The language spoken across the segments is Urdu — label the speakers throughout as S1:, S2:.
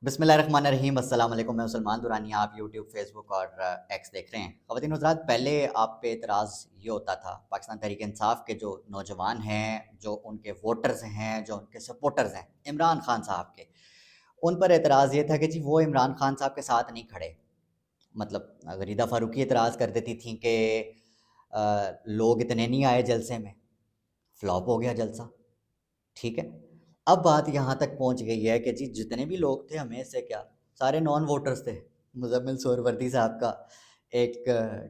S1: بسم اللہ الرحمن الرحیم، السلام علیکم، میں سلمان دورانی، آپ یوٹیوب، فیس بک اور ایکس دیکھ رہے ہیں۔ خواتین و حضرات، پہلے آپ پہ اعتراض یہ ہوتا تھا، پاکستان تحریک انصاف کے جو نوجوان ہیں، جو ان کے ووٹرز ہیں، جو ان کے سپورٹرز ہیں عمران خان صاحب کے، ان پر اعتراض یہ تھا کہ جی وہ عمران خان صاحب کے ساتھ نہیں کھڑے۔ مطلب غریدہ فاروقی اعتراض کر دیتی تھیں کہ لوگ اتنے نہیں آئے جلسے میں، فلاپ ہو گیا جلسہ، ٹھیک ہے۔ اب بات یہاں تک پہنچ گئی ہے کہ جی جتنے بھی لوگ تھے، ہمیں سے کیا، سارے نان ووٹرز تھے۔ مزمل سہروردی صاحب کا ایک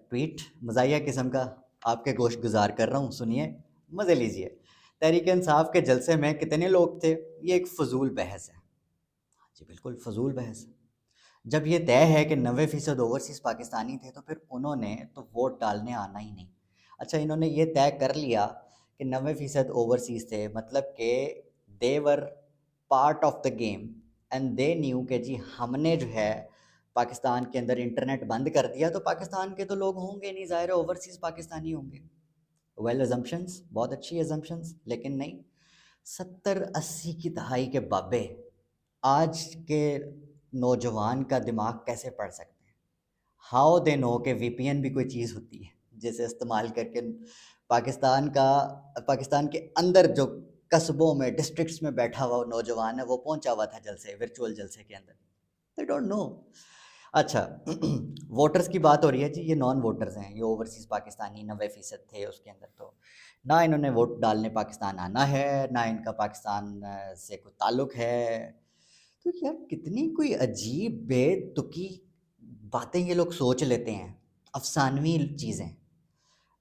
S1: ٹویٹ مزاحیہ قسم کا آپ کے گوش گزار کر رہا ہوں، سنیے، مزے لیجئے۔ تحریک انصاف کے جلسے میں کتنے لوگ تھے، یہ ایک فضول بحث ہے۔ جی بالکل فضول بحث ہے۔ جب یہ طے ہے کہ 90% اوورسیز پاکستانی تھے، تو پھر انہوں نے تو ووٹ ڈالنے آنا ہی نہیں۔ اچھا، انہوں نے یہ طے کر لیا کہ 90% اوورسیز تھے، مطلب کہ they were part of the game and they knew کہ جی ہم نے جو ہے پاکستان کے اندر انٹرنیٹ بند کر دیا تو پاکستان کے تو لوگ ہوں گے نہیں، ظاہر ہے اوورسیز پاکستانی ہوں گے۔ ویل ازمپشنس، بہت اچھی ازمپشنس، لیکن نہیں۔ 70-80 کی دہائی کے بابے آج کے نوجوان کا دماغ کیسے پڑھ سکتے ہیں؟ ہاؤ دے نو کہ وی پی این بھی کوئی چیز ہوتی ہے جسے استعمال کر کے پاکستان کے اندر جو قصبوں میں، ڈسٹرکٹس میں بیٹھا ہوا نوجوان ہے، وہ پہنچا ہوا تھا جلسے، ورچوئل جلسے کے اندر۔ They don't know. اچھا، ووٹرز کی بات ہو رہی ہے جی، یہ نان ووٹرز ہیں، یہ اوورسیز پاکستانی 90% تھے اس کے اندر، تو نہ انہوں نے ووٹ ڈالنے پاکستان آنا ہے، نہ ان کا پاکستان سے کوئی تعلق ہے۔ تو یار کتنی کوئی عجیب بے تکی باتیں یہ لوگ سوچ لیتے ہیں، افسانوی چیزیں۔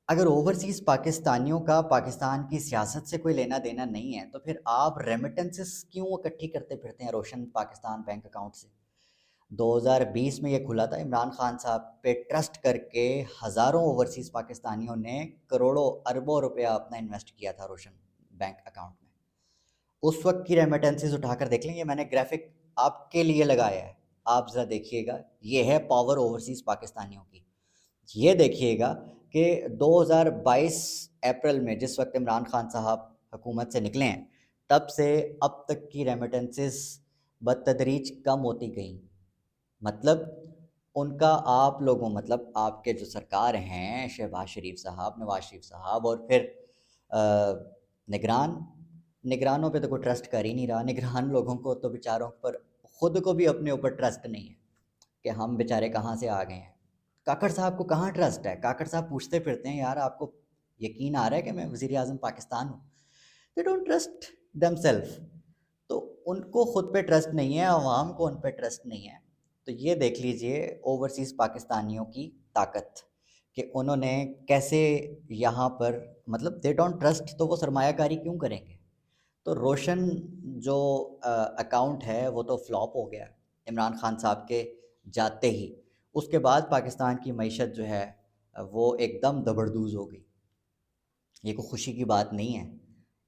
S1: اگر اوورسیز پاکستانیوں کا پاکستان کی سیاست سے کوئی لینا دینا نہیں ہے، تو پھر آپ ریمیٹنسز کیوں اکٹھی کرتے پھرتے ہیں روشن پاکستان بینک اکاؤنٹ سے؟ 2020 میں یہ کھلا تھا، عمران خان صاحب پہ ٹرسٹ کر کے ہزاروں اوورسیز پاکستانیوں نے کروڑوں اربوں روپیہ اپنا انویسٹ کیا تھا روشن بینک اکاؤنٹ میں۔ اس وقت کی ریمیٹنسز اٹھا کر دیکھ لیں، یہ میں نے گرافک آپ کے لیے لگایا ہے، آپ ذرا دیکھیے گا، یہ ہے پاور اوورسیز پاکستانیوں کی۔ یہ دیکھیے گا کہ 2022 اپریل میں جس وقت عمران خان صاحب حکومت سے نکلے ہیں، تب سے اب تک کی ریمیٹنسز بتدریج کم ہوتی گئیں۔ مطلب ان کا آپ لوگوں، مطلب آپ کے جو سرکار ہیں، شہباز شریف صاحب، نواز شریف صاحب، اور پھر نگرانوں پہ تو کوئی ٹرسٹ کر ہی نہیں رہا۔ نگران لوگوں کو تو بیچاروں پر خود کو بھی اپنے اوپر ٹرسٹ نہیں ہے کہ ہم بیچارے کہاں سے آ گئے ہیں۔ کاکڑ صاحب کو کہاں ٹرسٹ ہے؟ کاکڑ صاحب پوچھتے پھرتے ہیں، یار آپ کو یقین آ رہا ہے کہ میں وزیر اعظم پاکستان ہوں؟ They don't trust them self. تو ان کو خود پہ ٹرسٹ نہیں ہے، عوام کو ان پہ ٹرسٹ نہیں ہے۔ تو یہ دیکھ لیجئے اوورسیز پاکستانیوں کی طاقت، کہ انہوں نے کیسے یہاں پر، مطلب دے ڈونٹ ٹرسٹ، تو وہ سرمایہ کاری کیوں کریں گے؟ تو روشن جو اکاؤنٹ ہے وہ تو فلاپ ہو گیا عمران خان صاحب کے جاتے ہی۔ اس کے بعد پاکستان کی معیشت جو ہے وہ ایک دم دبردوز ہو گئی۔ یہ کوئی خوشی کی بات نہیں ہے۔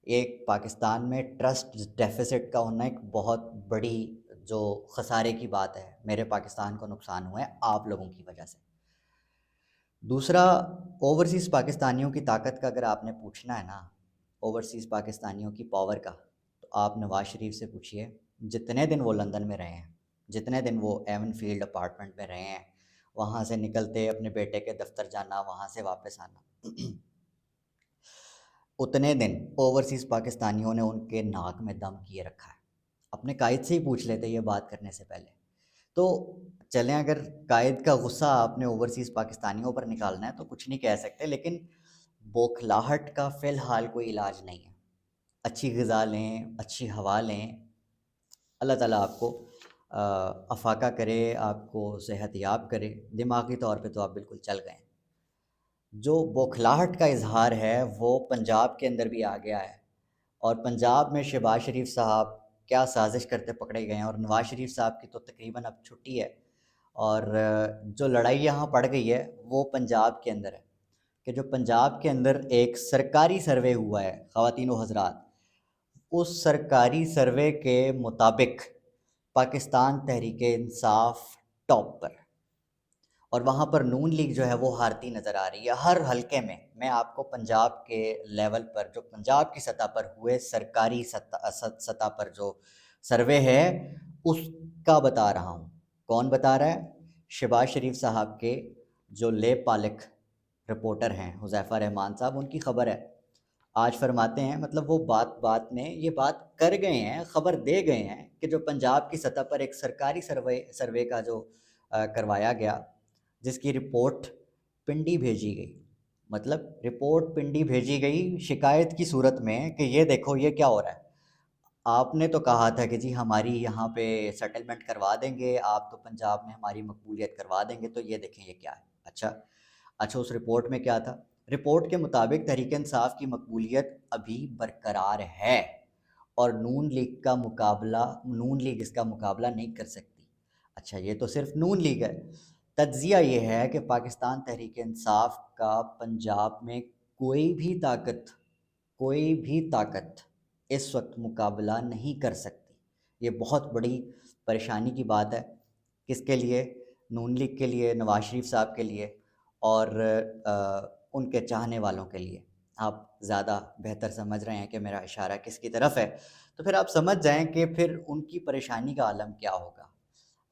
S1: ایک پاکستان میں ٹرسٹ ڈیفیسٹ کا ہونا ایک بہت بڑی جو خسارے کی بات ہے۔ میرے پاکستان کو نقصان ہوا ہے آپ لوگوں کی وجہ سے۔ دوسرا، اوورسیز پاکستانیوں کی طاقت کا اگر آپ نے پوچھنا ہے نا، اوورسیز پاکستانیوں کی پاور کا، تو آپ نواز شریف سے پوچھئے۔ جتنے دن وہ لندن میں رہے ہیں، جتنے دن وہ ایون فیلڈ اپارٹمنٹ میں رہے ہیں، وہاں سے نکلتے اپنے بیٹے کے دفتر جانا، وہاں سے واپس آنا، اتنے دن اوورسیز پاکستانیوں نے ان کے ناک میں دم کیے رکھا ہے۔ اپنے قائد سے ہی پوچھ لیتے یہ بات کرنے سے پہلے۔ تو چلیں، اگر قائد کا غصہ آپ نے اوورسیز پاکستانیوں پر نکالنا ہے تو کچھ نہیں کہہ سکتے، لیکن بوکھلاہٹ کا فی الحال کوئی علاج نہیں ہے۔ اچھی غذا لیں، اچھی ہوا لیں، اللہ تعالیٰ آپ کو افاقہ کرے، آپ کو صحت یاب کرے۔ دماغی طور پہ تو آپ بالکل چل گئے ہیں۔ جو بوکھلاہٹ کا اظہار ہے وہ پنجاب کے اندر بھی آ گیا ہے، اور پنجاب میں شہباز شریف صاحب کیا سازش کرتے پکڑے گئے ہیں، اور نواز شریف صاحب کی تو تقریباً اب چھٹی ہے، اور جو لڑائی یہاں پڑ گئی ہے وہ پنجاب کے اندر ہے، کہ جو پنجاب کے اندر ایک سرکاری سروے ہوا ہے خواتین و حضرات، اس سرکاری سروے کے مطابق پاکستان تحریک انصاف ٹاپ پر، اور وہاں پر نون لیگ جو ہے وہ ہارتی نظر آ رہی ہے ہر حلقے میں۔ میں آپ کو پنجاب کے لیول پر، جو پنجاب کی سطح پر ہوئے سرکاری سطح پر جو سروے ہے، اس کا بتا رہا ہوں۔ کون بتا رہا ہے؟ شہباز شریف صاحب کے جو لیب پالک رپورٹر ہیں حذیفہ رحمان صاحب، ان کی خبر ہے۔ آج فرماتے ہیں، مطلب وہ بات بات میں یہ بات کر گئے ہیں، خبر دے گئے ہیں کہ جو پنجاب کی سطح پر ایک سرکاری سروے کا جو کروایا گیا، جس کی رپورٹ پنڈی بھیجی گئی، مطلب رپورٹ پنڈی بھیجی گئی شکایت کی صورت میں کہ یہ دیکھو یہ کیا ہو رہا ہے۔ آپ نے تو کہا تھا کہ جی ہماری یہاں پہ سیٹلمنٹ کروا دیں گے، آپ تو پنجاب میں ہماری مقبولیت کروا دیں گے، تو یہ دیکھیں یہ کیا ہے۔ اچھا اس رپورٹ میں کیا تھا؟ رپورٹ کے مطابق تحریک انصاف کی مقبولیت ابھی برقرار ہے اور نون لیگ اس کا مقابلہ نہیں کر سکتی۔ اچھا یہ تو صرف نون لیگ ہے۔ تجزیہ یہ ہے کہ پاکستان تحریک انصاف کا پنجاب میں کوئی بھی طاقت اس وقت مقابلہ نہیں کر سکتی۔ یہ بہت بڑی پریشانی کی بات ہے۔ کس کے لیے؟ نون لیگ کے لیے، نواز شریف صاحب کے لیے اور ان کے چاہنے والوں کے لیے۔ آپ زیادہ بہتر سمجھ رہے ہیں کہ میرا اشارہ کس کی طرف ہے، تو پھر آپ سمجھ جائیں کہ پھر ان کی پریشانی کا عالم کیا ہوگا۔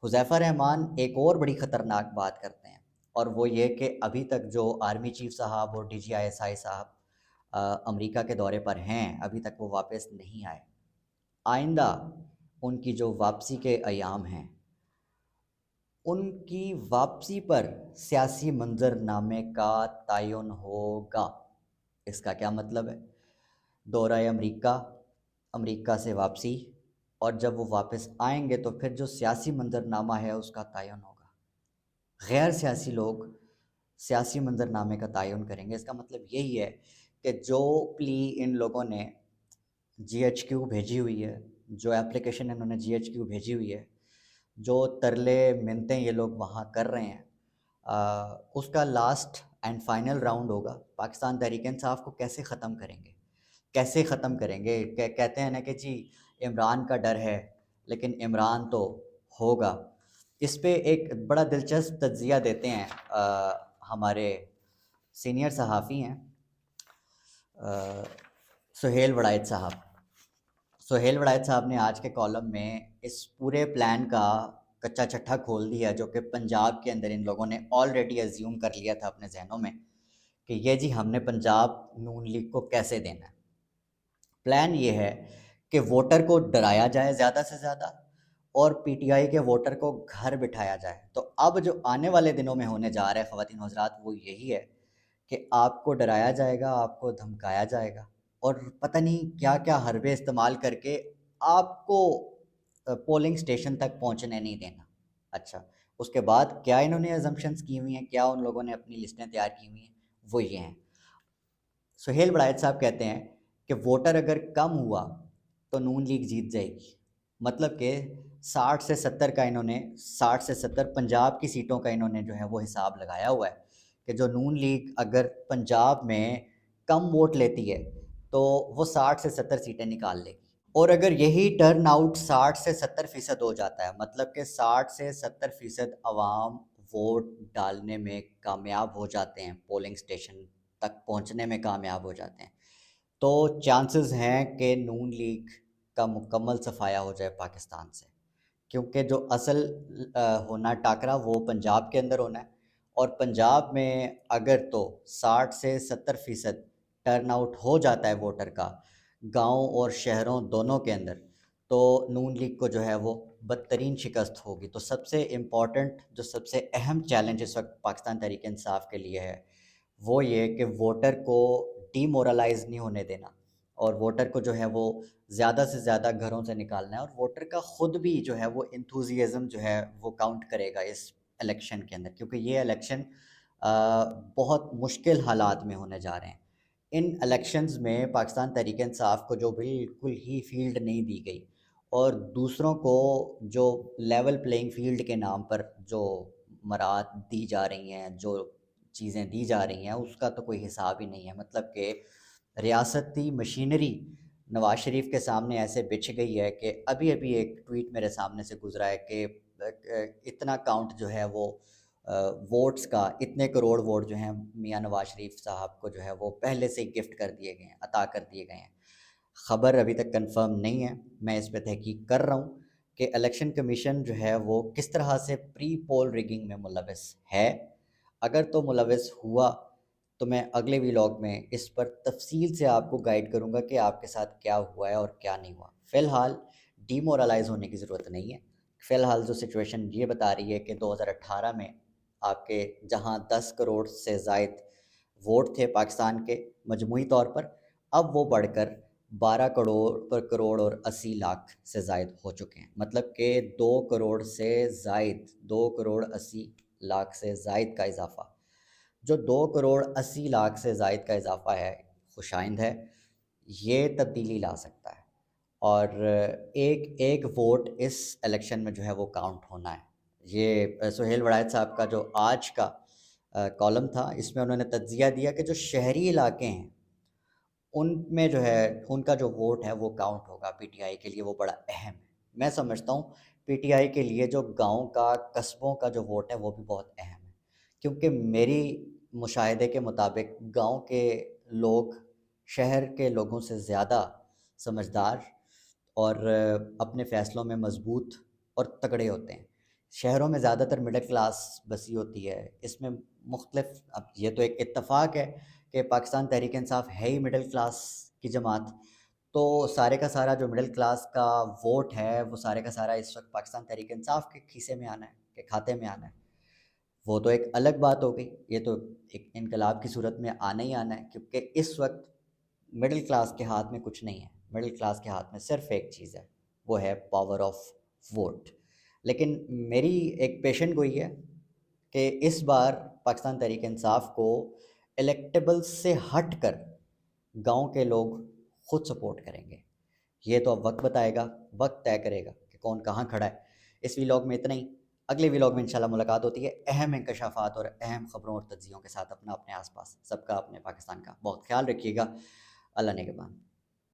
S1: حذیفہ رحمان ایک اور بڑی خطرناک بات کرتے ہیں، اور وہ یہ کہ ابھی تک جو آرمی چیف صاحب اور DGI SI صاحب امریکہ کے دورے پر ہیں، ابھی تک وہ واپس نہیں آئے۔ آئندہ ان کی جو واپسی کے ایام ہیں، ان کی واپسی پر سیاسی منظرنامے کا تعین ہوگا۔ اس کا کیا مطلب ہے؟ دورہ امریکہ سے واپسی، اور جب وہ واپس آئیں گے تو پھر جو سیاسی منظرنامہ ہے اس کا تعین ہوگا۔ غیر سیاسی لوگ سیاسی منظرنامے کا تعین کریں گے۔ اس کا مطلب یہی ہے کہ جو پلی ان لوگوں نے GHQ بھیجی ہوئی ہے، جو اپلیکیشن انہوں نے GHQ بھیجی ہوئی ہے، جو ترلے منتیں یہ لوگ وہاں کر رہے ہیں، اس کا لاسٹ اینڈ فائنل راؤنڈ ہوگا۔ پاکستان تحریک انصاف کو کیسے ختم کریں گے؟ کہتے ہیں نا کہ جی عمران کا ڈر ہے، لیکن عمران تو ہوگا۔ اس پہ ایک بڑا دلچسپ تجزیہ دیتے ہیں ہمارے سینئر صحافی ہیں سہیل وڑائچ صاحب نے آج کے کالم میں اس پورے پلان کا کچا چٹھا کھول دیا، جو کہ پنجاب کے اندر ان لوگوں نے آلریڈی ایزیوم کر لیا تھا اپنے ذہنوں میں کہ یہ جی ہم نے پنجاب نون لیگ کو کیسے دینا ہے۔ پلان یہ ہے کہ ووٹر کو ڈرایا جائے زیادہ سے زیادہ، اور PTI کے ووٹر کو گھر بٹھایا جائے۔ تو اب جو آنے والے دنوں میں ہونے جا رہا ہے خواتین و حضرات، وہ یہی ہے کہ آپ کو ڈرایا جائے گا، آپ کو دھمکایا جائے گا، اور پتہ نہیں کیا کیا حربے استعمال کر کے آپ کو پولنگ سٹیشن تک پہنچنے نہیں دینا۔ اچھا اس کے بعد کیا انہوں نے ازمپشنز کی ہوئی ہیں، کیا ان لوگوں نے اپنی لسٹیں تیار کی ہوئی ہیں، وہ یہ ہیں۔ سہیل وڑائچ صاحب کہتے ہیں کہ ووٹر اگر کم ہوا تو نون لیگ جیت جائے گی۔ مطلب کہ 60 سے 70 پنجاب کی سیٹوں کا انہوں نے جو ہے وہ حساب لگایا ہوا ہے کہ جو نون لیگ اگر پنجاب میں کم ووٹ لیتی ہے تو وہ 60 سے 70 سیٹیں نکال لے گی، اور اگر یہی ٹرن آؤٹ 60 سے 70% ہو جاتا ہے، مطلب کہ 60 سے 70% عوام ووٹ ڈالنے میں کامیاب ہو جاتے ہیں، پولنگ سٹیشن تک پہنچنے میں کامیاب ہو جاتے ہیں، تو چانسز ہیں کہ نون لیگ کا مکمل صفایا ہو جائے پاکستان سے، کیونکہ جو اصل ہونا ٹاکرا وہ پنجاب کے اندر ہونا ہے، اور پنجاب میں اگر تو 60 سے 70% ٹرن آؤٹ ہو جاتا ہے ووٹر کا گاؤں اور شہروں دونوں کے اندر، تو نون لیگ کو جو ہے وہ بدترین شکست ہوگی۔ تو سب سے امپورٹنٹ، جو سب سے اہم چیلنج اس وقت پاکستان تحریک انصاف کے لیے ہے، وہ یہ کہ ووٹر کو ڈی مورلائز نہیں ہونے دینا، اور ووٹر کو جو ہے وہ زیادہ سے زیادہ گھروں سے نکالنا ہے، اور ووٹر کا خود بھی جو ہے وہ انتھوزیزم جو ہے وہ کاؤنٹ کرے گا اس الیکشن کے اندر، کیونکہ یہ الیکشن بہت مشکل حالات میں ہونے جا رہے ہیں۔ ان الیکشنز میں پاکستان تحریک انصاف کو جو بالکل ہی فیلڈ نہیں دی گئی، اور دوسروں کو جو لیول پلینگ فیلڈ کے نام پر جو مراد دی جا رہی ہیں، جو چیزیں دی جا رہی ہیں، اس کا تو کوئی حساب ہی نہیں ہے۔ مطلب کہ ریاستی مشینری نواز شریف کے سامنے ایسے بچھ گئی ہے کہ ابھی ایک ٹویٹ میرے سامنے سے گزرا ہے کہ اتنا کاؤنٹ جو ہے وہ ووٹس کا، اتنے کروڑ ووٹ جو ہیں میاں نواز شریف صاحب کو جو ہے وہ پہلے سے ہی گفٹ کر دیے گئے ہیں، عطا کر دیے گئے ہیں۔ خبر ابھی تک کنفرم نہیں ہے، میں اس پہ تحقیق کر رہا ہوں، کہ الیکشن کمیشن جو ہے وہ کس طرح سے پری پول ریگنگ میں ملوث ہے. اگر تو ملوث ہوا تو میں اگلے ویلاگ میں اس پر تفصیل سے آپ کو گائیڈ کروں گا کہ آپ کے ساتھ کیا ہوا ہے اور کیا نہیں ہوا. فی الحال ڈی مورلائز ہونے کی ضرورت نہیں ہے. فی الحال جو سچویشن یہ بتا رہی ہے کہ 2018 میں آپ کے جہاں 10 کروڑ سے زائد ووٹ تھے پاکستان کے مجموعی طور پر، اب وہ بڑھ کر 12 کروڑ اور 80 لاکھ سے زائد ہو چکے ہیں. مطلب کہ 2 کروڑ سے زائد کا اضافہ. جو 2 کروڑ 80 لاکھ سے زائد کا اضافہ ہے خوش آئند ہے. یہ تبدیلی لا سکتا ہے اور ایک ایک ووٹ اس الیکشن میں جو ہے وہ کاؤنٹ ہونا ہے. یہ سہیل وڑائد صاحب کا جو آج کا کالم تھا، اس میں انہوں نے تجزیہ دیا کہ جو شہری علاقے ہیں ان میں جو ہے ان کا جو ووٹ ہے وہ کاؤنٹ ہوگا. پی ٹی آئی کے لیے وہ بڑا اہم ہے. میں سمجھتا ہوں پی ٹی آئی کے لیے جو گاؤں کا قصبوں کا جو ووٹ ہے وہ بھی بہت اہم ہے، کیونکہ میری مشاہدے کے مطابق گاؤں کے لوگ شہر کے لوگوں سے زیادہ سمجھدار اور اپنے فیصلوں میں مضبوط اور تگڑے ہوتے ہیں. شہروں میں زیادہ تر مڈل کلاس بسی ہوتی ہے. اس میں مختلف، اب یہ تو ایک اتفاق ہے کہ پاکستان تحریک انصاف ہے ہی مڈل کلاس کی جماعت، تو سارے کا سارا جو مڈل کلاس کا ووٹ ہے وہ سارے کا سارا اس وقت پاکستان تحریک انصاف کے کھیسے میں آنا ہے، کہ کھاتے میں آنا ہے. وہ تو ایک الگ بات ہو گئی. یہ تو ایک انقلاب کی صورت میں آنا ہی آنا ہے، کیونکہ اس وقت مڈل کلاس کے ہاتھ میں کچھ نہیں ہے. مڈل کلاس کے ہاتھ میں صرف ایک چیز ہے، وہ ہے پاور آف ووٹ. لیکن میری ایک پیشن گوئی ہے کہ اس بار پاکستان تحریک انصاف کو الیکٹیبل سے ہٹ کر گاؤں کے لوگ خود سپورٹ کریں گے. یہ تو اب وقت بتائے گا، وقت طے کرے گا کہ کون کہاں کھڑا ہے. اس ویلاگ میں اتنا ہی. اگلے ویلاگ میں انشاءاللہ ملاقات ہوتی ہے اہم انکشافات اور اہم خبروں اور تجزیوں کے ساتھ. اپنے آس پاس سب کا، اپنے پاکستان کا بہت خیال رکھیے گا. اللہ نگہبان.